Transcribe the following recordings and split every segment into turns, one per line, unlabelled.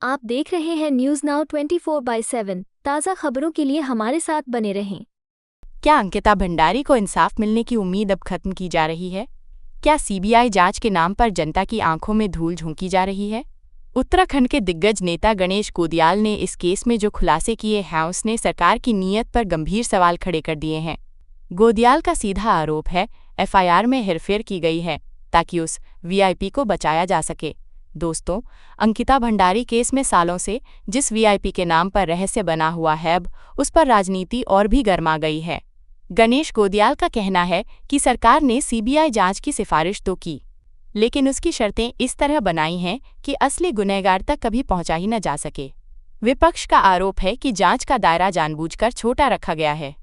आप देख रहे हैं न्यूज नाउ 24/7। ताज़ा खबरों के लिए हमारे साथ बने रहें।
क्या अंकिता भंडारी को इंसाफ मिलने की उम्मीद अब खत्म की जा रही है? क्या सीबीआई जांच के नाम पर जनता की आंखों में धूल झोंकी जा रही है? उत्तराखंड के दिग्गज नेता गणेश गोदियाल ने इस केस में जो खुलासे किए हैं उसने सरकार की नीयत पर गंभीर सवाल खड़े कर दिए हैं। गोदियाल का सीधा आरोप है, एफआईआर में हेरफेर की गई है ताकि उस वीआईपी को बचाया जा सके। दोस्तों, अंकिता भंडारी केस में सालों से जिस वीआईपी के नाम पर रहस्य बना हुआ है, अब उस पर राजनीति और भी गर्मा गई है। गणेश गोदियाल का कहना है कि सरकार ने सीबीआई जांच की सिफारिश तो की, लेकिन उसकी शर्तें इस तरह बनाई हैं कि असली गुनहगार तक कभी पहुंचा ही न जा सके। विपक्ष का आरोप है कि जांच का दायरा जानबूझकर छोटा रखा गया है।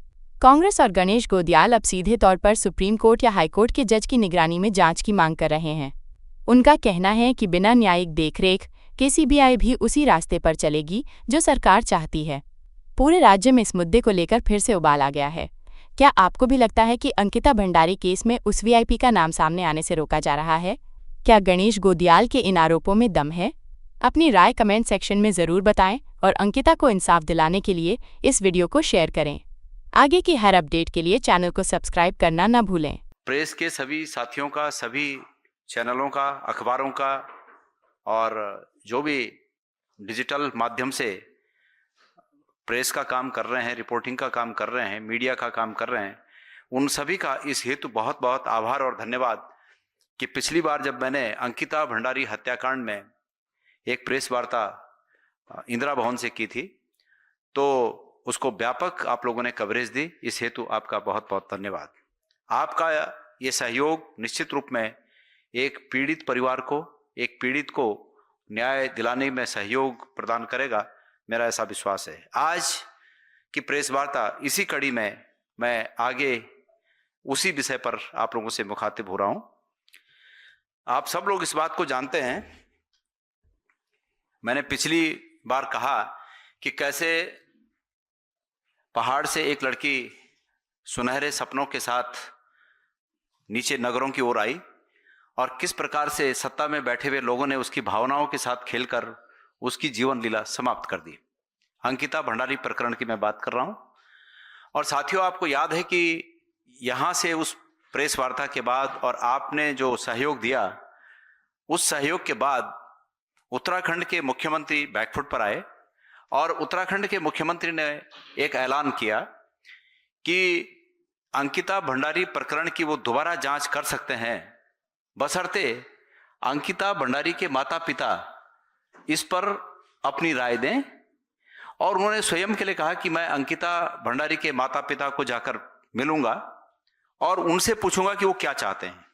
कांग्रेस और गणेश गोदियाल अब सीधे तौर पर सुप्रीम कोर्ट या हाईकोर्ट के जज की निगरानी में जांच की मांग कर रहे हैं। उनका कहना है कि बिना न्यायिक देखरेख के सीबीआई भी उसी रास्ते पर चलेगी जो सरकार चाहती है। पूरे राज्य में इस मुद्दे को लेकर फिर से उबाल आ गया है। क्या आपको भी लगता है कि अंकिता भंडारी केस में उस वीआईपी का नाम सामने आने से रोका जा रहा है? क्या गणेश गोदियाल के इन आरोपों में दम है? अपनी राय कमेंट सेक्शन में ज़रूर बताएं और अंकिता को इंसाफ दिलाने के लिए इस वीडियो को शेयर करें। आगे की हर अपडेट के लिए चैनल को सब्सक्राइब करना न भूलें।
प्रेस के सभी साथियों का, सभी चैनलों का, अखबारों का और जो भी डिजिटल माध्यम से प्रेस का काम कर रहे हैं, रिपोर्टिंग का काम कर रहे हैं, मीडिया का काम कर रहे हैं, उन सभी का इस हेतु बहुत बहुत आभार और धन्यवाद कि पिछली बार जब मैंने अंकिता भंडारी हत्याकांड में एक प्रेस वार्ता इंदिरा भवन से की थी तो उसको व्यापक आप लोगों ने कवरेज दी। इस हेतु आपका बहुत बहुत धन्यवाद। आपका ये सहयोग निश्चित रूप में एक पीड़ित परिवार को, एक पीड़ित को न्याय दिलाने में सहयोग प्रदान करेगा, मेरा ऐसा विश्वास है। आज की प्रेस वार्ता इसी कड़ी में मैं आगे उसी विषय पर आप लोगों से मुखातिब हो रहा हूं। आप सब लोग इस बात को जानते हैं, मैंने पिछली बार कहा कि कैसे पहाड़ से एक लड़की सुनहरे सपनों के साथ नीचे नगरों की ओर आई और किस प्रकार से सत्ता में बैठे हुए लोगों ने उसकी भावनाओं के साथ खेलकर उसकी जीवन लीला समाप्त कर दी। अंकिता भंडारी प्रकरण की मैं बात कर रहा हूं। और साथियों, आपको याद है कि यहां से उस प्रेस वार्ता के बाद और आपने जो सहयोग दिया, उस सहयोग के बाद उत्तराखंड के मुख्यमंत्री बैकफुट पर आए और उत्तराखंड के मुख्यमंत्री ने एक ऐलान किया कि अंकिता भंडारी प्रकरण की वो दोबारा जांच कर सकते हैं, बशर्ते अंकिता भंडारी के माता पिता इस पर अपनी राय दें। और उन्होंने स्वयं के लिए कहा कि मैं अंकिता भंडारी के माता पिता को जाकर मिलूंगा और उनसे पूछूंगा कि वो क्या चाहते हैं।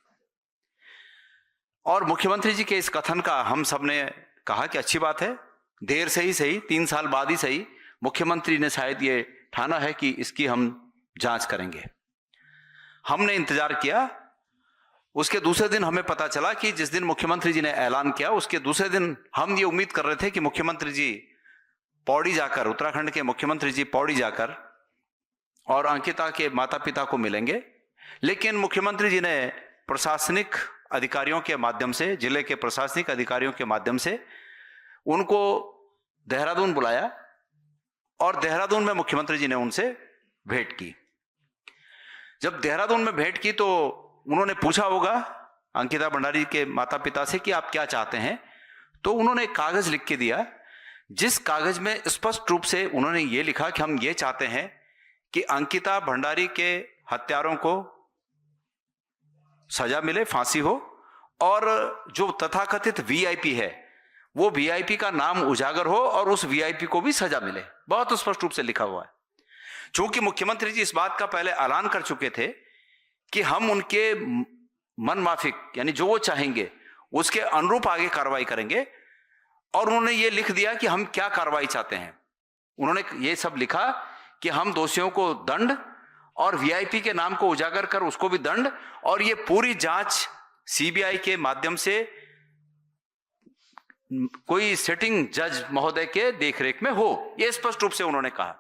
और मुख्यमंत्री जी के इस कथन का हम सब ने कहा कि अच्छी बात है, देर से ही सही, 3 साल बाद ही सही, मुख्यमंत्री ने शायद ये ठाना है कि इसकी हम जांच करेंगे। हमने इंतजार किया। उसके दूसरे दिन हमें पता चला कि जिस दिन मुख्यमंत्री जी ने ऐलान किया उसके दूसरे दिन हम ये उम्मीद कर रहे थे कि मुख्यमंत्री जी पौड़ी जाकर, उत्तराखंड के मुख्यमंत्री जी पौड़ी जाकर और अंकिता के माता पिता को मिलेंगे। लेकिन मुख्यमंत्री जी ने प्रशासनिक अधिकारियों के माध्यम से, जिले के प्रशासनिक अधिकारियों के माध्यम से उनको देहरादून बुलाया और देहरादून में मुख्यमंत्री जी ने उनसे भेंट की। जब देहरादून में भेंट की तो उन्होंने पूछा होगा अंकिता भंडारी के माता पिता से कि आप क्या चाहते हैं। तो उन्होंने एक कागज लिख के दिया, जिस कागज में स्पष्ट रूप से उन्होंने ये लिखा कि हम ये चाहते हैं कि अंकिता भंडारी के हत्यारों को सजा मिले, फांसी हो, और जो तथाकथित वीआईपी है वो वीआईपी का नाम उजागर हो और उस वीआईपी को भी सजा मिले। बहुत स्पष्ट रूप से लिखा हुआ है। चूंकि मुख्यमंत्री जी इस बात का पहले ऐलान कर चुके थे कि हम उनके मन माफिक, यानी जो वो चाहेंगे उसके अनुरूप आगे कार्रवाई करेंगे, और उन्होंने ये लिख दिया कि हम क्या कार्रवाई चाहते हैं। उन्होंने ये सब लिखा कि हम दोषियों को दंड और वीआईपी के नाम को उजागर कर उसको भी दंड, और ये पूरी जांच सीबीआई के माध्यम से कोई सिटिंग जज महोदय के देखरेख में हो, ये स्पष्ट रूप से उन्होंने कहा।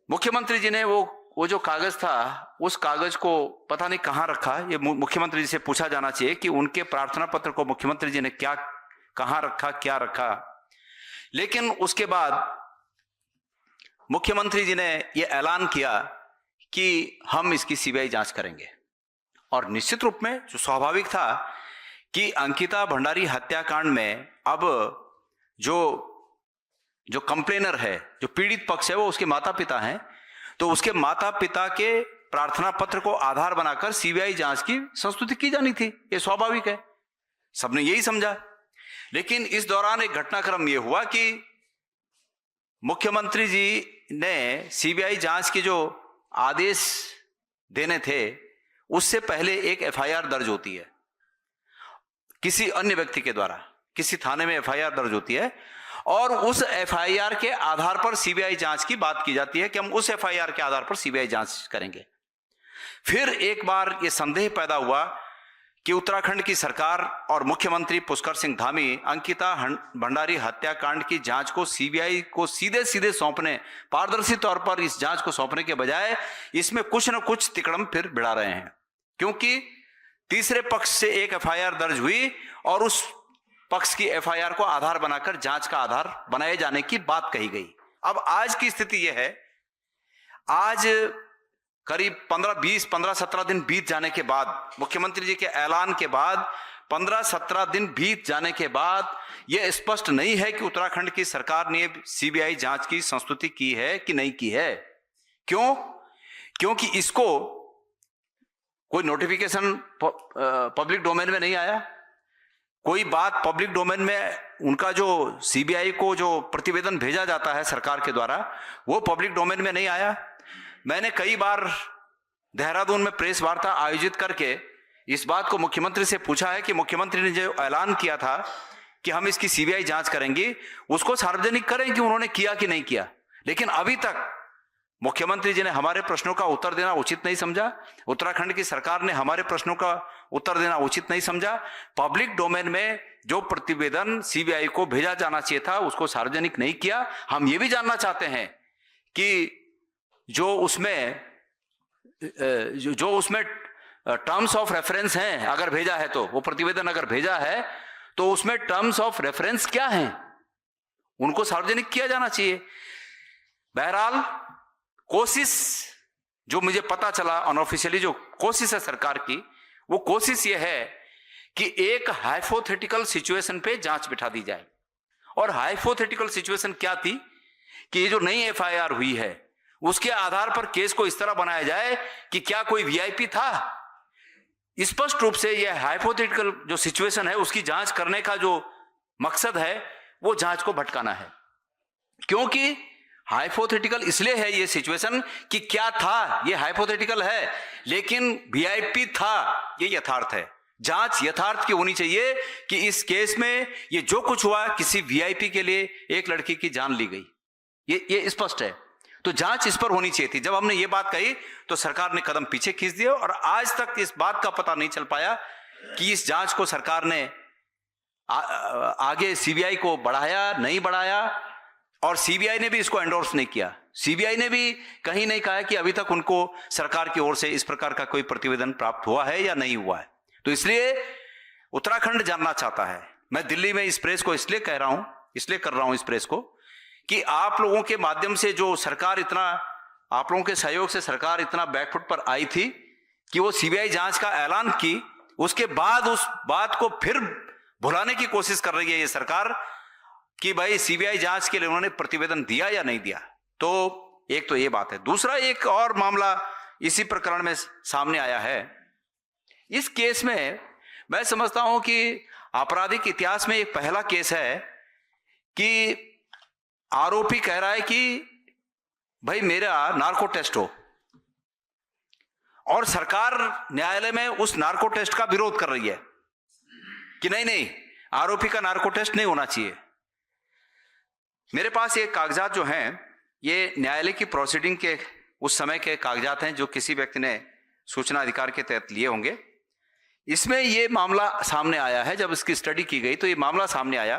मुख्यमंत्री जी ने वो जो कागज था, उस कागज को पता नहीं कहां रखा। ये मुख्यमंत्री जी से पूछा जाना चाहिए कि उनके प्रार्थना पत्र को मुख्यमंत्री जी ने क्या, कहां रखा, क्या रखा। लेकिन उसके बाद मुख्यमंत्री जी ने यह ऐलान किया कि हम इसकी सीबीआई जांच करेंगे। और निश्चित रूप में जो स्वाभाविक था कि अंकिता भंडारी हत्याकांड में अब जो कंप्लेनर है, जो पीड़ित पक्ष है, वो उसके माता पिता हैं, तो उसके माता पिता के प्रार्थना पत्र को आधार बनाकर सीबीआई जांच की संस्तुति की जानी थी। ये स्वाभाविक है, सबने यही समझा। लेकिन इस दौरान एक घटनाक्रम यह हुआ कि मुख्यमंत्री जी ने सीबीआई जांच के जो आदेश देने थे उससे पहले एक एफआईआर दर्ज होती है किसी अन्य व्यक्ति के द्वारा, किसी थाने में एफआईआर दर्ज होती है और उस एफआईआर के आधार पर सीबीआई जांच की बात की जाती है कि हम उस एफआईआर के आधार पर सीबीआई जांच करेंगे। फिर एक बार यह संदेह पैदा हुआ कि उत्तराखंड की सरकार और मुख्यमंत्री पुष्कर सिंह धामी अंकिता भंडारी हत्याकांड की जांच को सीबीआई को सीधे सीधे सौंपने, पारदर्शी तौर पर इस जांच को सौंपने के बजाय इसमें कुछ न कुछ तिकड़म फिर भिड़ा रहे हैं, क्योंकि तीसरे पक्ष से एक एफआईआर दर्ज हुई और उस पक्ष की एफआईआर को आधार बनाकर जांच का आधार बनाए जाने की बात कही गई। अब आज की स्थिति यह है, आज करीब 15-17 दिन बीत जाने के बाद, मुख्यमंत्री जी के ऐलान के बाद 15-17 दिन बीत जाने के बाद यह स्पष्ट नहीं है कि उत्तराखंड की सरकार ने सीबीआई जांच की संस्तुति की है कि नहीं की है। क्यों? क्योंकि इसको कोई नोटिफिकेशन पब्लिक डोमेन में नहीं आया, कोई बात पब्लिक डोमेन में, उनका जो सीबीआई को जो प्रतिवेदन भेजा जाता है सरकार के द्वारा वो पब्लिक डोमेन में नहीं आया। मैंने कई बार देहरादून में प्रेस वार्ता आयोजित करके इस बात को मुख्यमंत्री से पूछा है कि मुख्यमंत्री ने जो ऐलान किया था कि हम इसकी सीबीआई जांच करेंगे उसको सार्वजनिक करें कि उन्होंने किया कि नहीं किया। लेकिन अभी तक मुख्यमंत्री जी ने हमारे प्रश्नों का उत्तर देना उचित नहीं समझा, उत्तराखंड की सरकार ने हमारे प्रश्नों का उत्तर देना उचित नहीं समझा। पब्लिक डोमेन में जो प्रतिवेदन सीबीआई को भेजा जाना चाहिए था उसको सार्वजनिक नहीं किया। हम ये भी जानना चाहते हैं कि जो उसमें टर्म्स ऑफ रेफरेंस हैं, अगर भेजा है तो वो प्रतिवेदन अगर भेजा है तो उसमें टर्म्स ऑफ रेफरेंस क्या हैं, उनको सार्वजनिक किया जाना चाहिए। बहरहाल कोशिश, जो मुझे पता चला अनऑफिशियली जो कोशिश है सरकार की, वो कोशिश ये है कि एक हाइपोथेटिकल सिचुएशन पे जांच बिठा दी जाए। और हाइपोथेटिकल सिचुएशन क्या थी कि ये जो नई एफआईआर हुई है उसके आधार पर केस को इस तरह बनाया जाए कि क्या कोई वीआईपी था। स्पष्ट रूप से यह हाइपोथेटिकल जो सिचुएशन है उसकी जांच करने का जो मकसद है वो जांच को भटकाना है, क्योंकि हाइपोथेटिकल इसलिए है ये सिचुएशन कि क्या था, ये हाइपोथेटिकल है लेकिन वीआईपी था, ये यथार्थ है। जांच यथार्थ की होनी चाहिए कि इस केस में ये जो कुछ हुआ किसी वीआईपी के लिए एक लड़की की जान ली गई, ये स्पष्ट है। तो जांच इस पर होनी चाहिए थी। जब हमने ये बात कही तो सरकार ने कदम पीछे खींच दिया और आज तक इस बात का पता नहीं चल पाया कि इस जांच को सरकार ने आगे सीबीआई को बढ़ाया, नहीं बढ़ाया, और सीबीआई ने भी इसको एंडोर्स नहीं किया। सीबीआई ने भी कहीं नहीं कहा कि अभी तक उनको सरकार की ओर से इस प्रकार का कोई प्रतिवेदन प्राप्त हुआ है या नहीं हुआ है। तो इसलिए उत्तराखंड जानना चाहता है। मैं दिल्ली में इस प्रेस को इसलिए कर रहा हूं इस प्रेस को कि आप लोगों के माध्यम से जो सरकार इतना, आप लोगों के सहयोग से सरकार इतना बैकफुट पर आई थी कि वो सीबीआई जांच का ऐलान की, उसके बाद उस बात को फिर भुलाने की कोशिश कर रही है ये सरकार कि भाई सीबीआई जांच के लिए उन्होंने प्रतिवेदन दिया या नहीं दिया। तो एक तो ये बात है। दूसरा एक और मामला इसी प्रकरण में सामने आया है। इस केस में मैं समझता हूं कि आपराधिक इतिहास में एक पहला केस है कि आरोपी कह रहा है कि भाई मेरा नार्को टेस्ट हो, और सरकार न्यायालय में उस नार्को टेस्ट का विरोध कर रही है कि नहीं, आरोपी का नार्को टेस्ट नहीं होना चाहिए। मेरे पास ये कागजात जो हैं ये न्यायालय की प्रोसीडिंग के उस समय के कागजात हैं जो किसी व्यक्ति ने सूचना अधिकार के तहत लिए होंगे। इसमें ये मामला सामने आया है, जब इसकी स्टडी की गई तो ये मामला सामने आया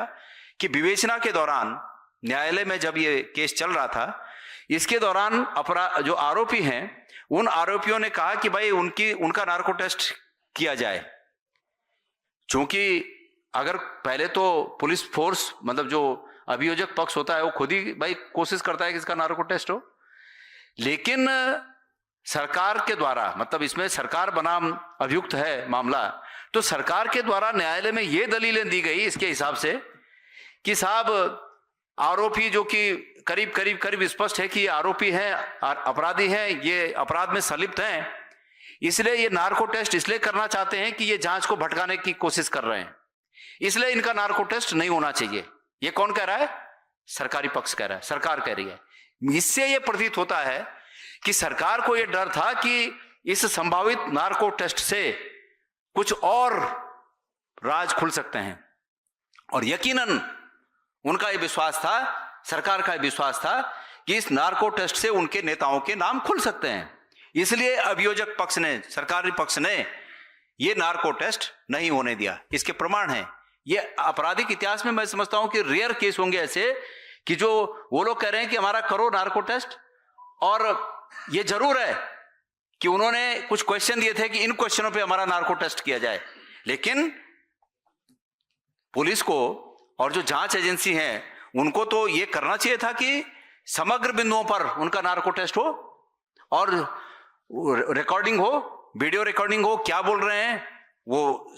कि विवेचना के दौरान न्यायालय में जब ये केस चल रहा था, इसके दौरान जो आरोपी हैं उन आरोपियों ने कहा कि भाई उनका नार्को टेस्ट किया जाए, क्योंकि अगर पहले तो पुलिस फोर्स, मतलब जो अभियोजक पक्ष होता है वो खुद ही भाई कोशिश करता है कि इसका नार्को टेस्ट हो, लेकिन सरकार के द्वारा, मतलब इसमें सरकार बनाम अभियुक्त है मामला, तो सरकार के द्वारा न्यायालय में ये दलीलें दी गई इसके हिसाब से कि साहब आरोपी जो कि करीब स्पष्ट है कि ये आरोपी हैं, अपराधी हैं, ये अपराध में संलिप्त हैं, इसलिए ये नार्को टेस्ट इसलिए करना चाहते हैं कि ये जांच को भटकाने की कोशिश कर रहे हैं, इसलिए इनका नार्को टेस्ट नहीं होना चाहिए। ये कौन कह रहा है? सरकारी पक्ष कह रहा है, सरकार कह रही है। इससे ये प्रतीत होता है कि सरकार को यह डर था कि इस संभावित नार्को टेस्ट से कुछ और राज खुल सकते हैं, और यकीनन उनका यह विश्वास था, सरकार का यह विश्वास था कि इस नार्को टेस्ट से उनके नेताओं के नाम खुल सकते हैं। इसलिए अभियोजक पक्ष ने, सरकारी पक्ष ने यह नार्को टेस्ट नहीं होने दिया। इसके प्रमाण हैं, ये आपराधिक इतिहास में मैं समझता हूं कि रेयर केस होंगे ऐसे कि जो वो लोग कह रहे हैं कि हमारा करो नार्को टेस्ट, और ये जरूर है कि उन्होंने कुछ क्वेश्चन दिए थे कि इन क्वेश्चनों पे हमारा नार्को टेस्ट किया जाए, लेकिन पुलिस को और जो जांच एजेंसी है उनको तो ये करना चाहिए था कि समग्र बिंदुओं पर उनका नार्को टेस्ट हो और रिकॉर्डिंग हो, वीडियो रिकॉर्डिंग हो, क्या बोल रहे हैं वो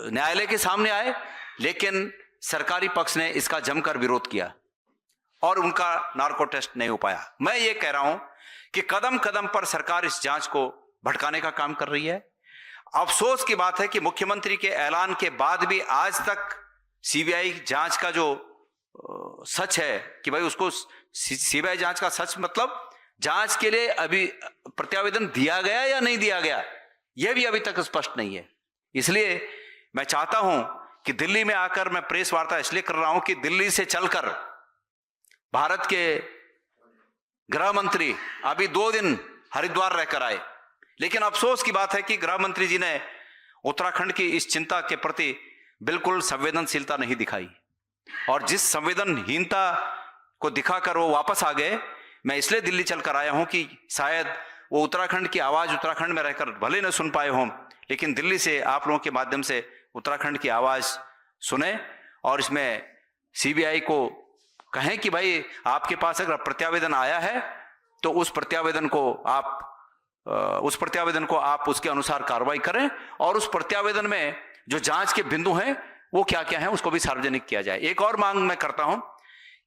न्यायालय के सामने आए। लेकिन सरकारी पक्ष ने इसका जमकर विरोध किया और उनका नार्को टेस्ट नहीं हो पाया। मैं ये कह रहा हूं कि कदम कदम पर सरकार इस जांच को भटकाने का काम कर रही है। अफसोस की बात है कि मुख्यमंत्री के ऐलान के बाद भी आज तक सीबीआई जांच का जो सच है कि भाई उसको सीबीआई जांच का सच मतलब जांच के लिए अभी प्रत्यावेदन दिया गया या नहीं दिया गया, यह भी अभी तक स्पष्ट नहीं है। इसलिए मैं चाहता हूं कि दिल्ली में आकर, मैं प्रेस वार्ता इसलिए कर रहा हूं कि दिल्ली से चलकर भारत के गृह मंत्री अभी 2 दिन हरिद्वार रहकर आए, लेकिन अफसोस की बात है कि गृह मंत्री जी ने उत्तराखंड की इस चिंता के प्रति बिल्कुल संवेदनशीलता नहीं दिखाई, और जिस संवेदनहीनता को दिखाकर वो वापस आ गए। मैं इसलिए दिल्ली चलकर आया हूं कि शायद वो उत्तराखंड की आवाज उत्तराखंड में रहकर भले न सुन पाए हों, लेकिन दिल्ली से आप लोगों के माध्यम से उत्तराखंड की आवाज सुने और इसमें सीबीआई को कहें कि भाई आपके पास अगर प्रत्यावेदन आया है तो उस प्रत्यावेदन को आप उसके अनुसार कार्रवाई करें, और उस प्रत्यावेदन में जो जांच के बिंदु हैं वो क्या क्या हैं उसको भी सार्वजनिक किया जाए। एक और मांग मैं करता हूं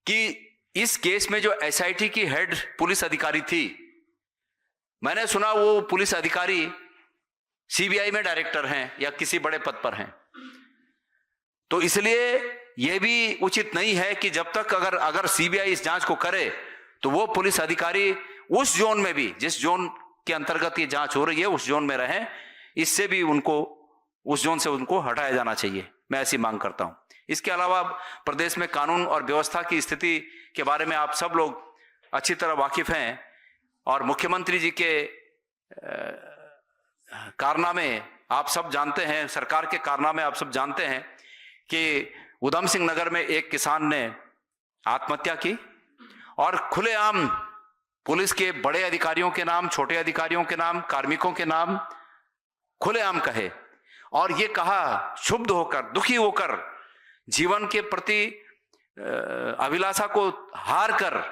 कि इस केस में जो एसआईटी की हेड पुलिस अधिकारी थी, मैंने सुना वो पुलिस अधिकारी सीबीआई में डायरेक्टर हैं या किसी बड़े पद पर हैं, तो इसलिए यह भी उचित नहीं है कि जब तक अगर सीबीआई इस जांच को करे तो वो पुलिस अधिकारी उस जोन में भी, जिस जोन के अंतर्गत ये जांच हो रही है उस जोन में रहें। इससे भी उस जोन से उनको हटाया जाना चाहिए, मैं ऐसी मांग करता हूं। इसके अलावा प्रदेश में कानून और व्यवस्था की स्थिति के बारे में आप सब लोग अच्छी तरह वाकिफ हैं, और मुख्यमंत्री जी के कारनामे आप सब जानते हैं, सरकार के कारनामे आप सब जानते हैं कि उधम सिंह नगर में एक किसान ने आत्महत्या की और खुलेआम पुलिस के बड़े अधिकारियों के नाम, छोटे अधिकारियों के नाम, कार्मिकों के नाम खुलेआम कहे, और ये कहा क्षुब्ध होकर, दुखी होकर, जीवन के प्रति अभिलाषा को हार कर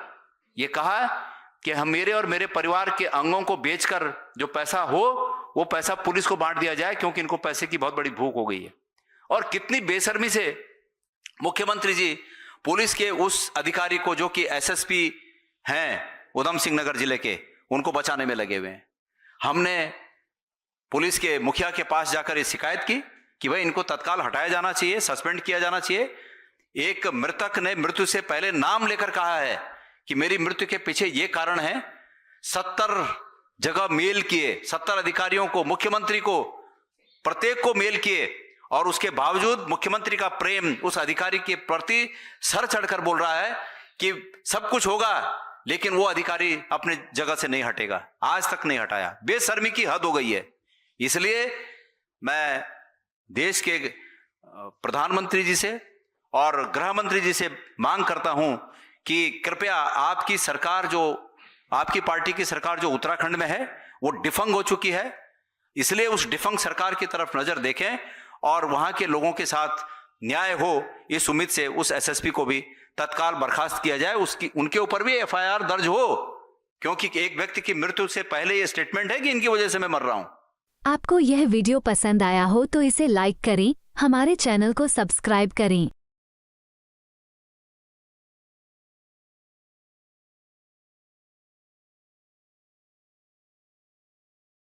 ये कहा कि हम मेरे और मेरे परिवार के अंगों को बेचकर जो पैसा हो वो पैसा पुलिस को बांट दिया जाए, क्योंकि इनको पैसे की बहुत बड़ी भूख हो गई है। और कितनी बेशर्मी से मुख्यमंत्री जी पुलिस के उस अधिकारी को, जो कि एसएसपी हैं उधम सिंह नगर जिले के, उनको बचाने में लगे हुए हैं। हमने पुलिस के मुखिया के पास जाकर ये शिकायत की कि भाई इनको तत्काल हटाया जाना चाहिए, सस्पेंड किया जाना चाहिए। एक मृतक ने मृत्यु से पहले नाम लेकर कहा है कि मेरी मृत्यु के पीछे ये कारण है। 70 जगह मेल किए, 70 अधिकारियों को, मुख्यमंत्री को, प्रत्येक को मेल किए, और उसके बावजूद मुख्यमंत्री का प्रेम उस अधिकारी के प्रति सर चढ़कर बोल रहा है कि सब कुछ होगा, लेकिन वो अधिकारी अपने जगह से नहीं हटेगा। आज तक नहीं हटाया। बेशर्मी की हद हो गई है। इसलिए मैं देश के प्रधानमंत्री जी से और गृह मंत्री जी से मांग करता हूं कि कृपया आपकी सरकार, जो आपकी पार्टी की सरकार जो उत्तराखंड में है वो डिफंग हो चुकी है, इसलिए उस डिफंग सरकार की तरफ नजर देखें और वहां के लोगों के साथ न्याय हो, इस उम्मीद से उस एसएसपी को भी तत्काल बर्खास्त किया जाए, उनके ऊपर भी एफआईआर दर्ज हो, क्योंकि एक व्यक्ति की मृत्यु से पहले ये स्टेटमेंट है कि इनकी वजह से मैं मर रहा हूं।
आपको यह वीडियो पसंद आया हो तो इसे लाइक करें, हमारे चैनल को सब्सक्राइब करें।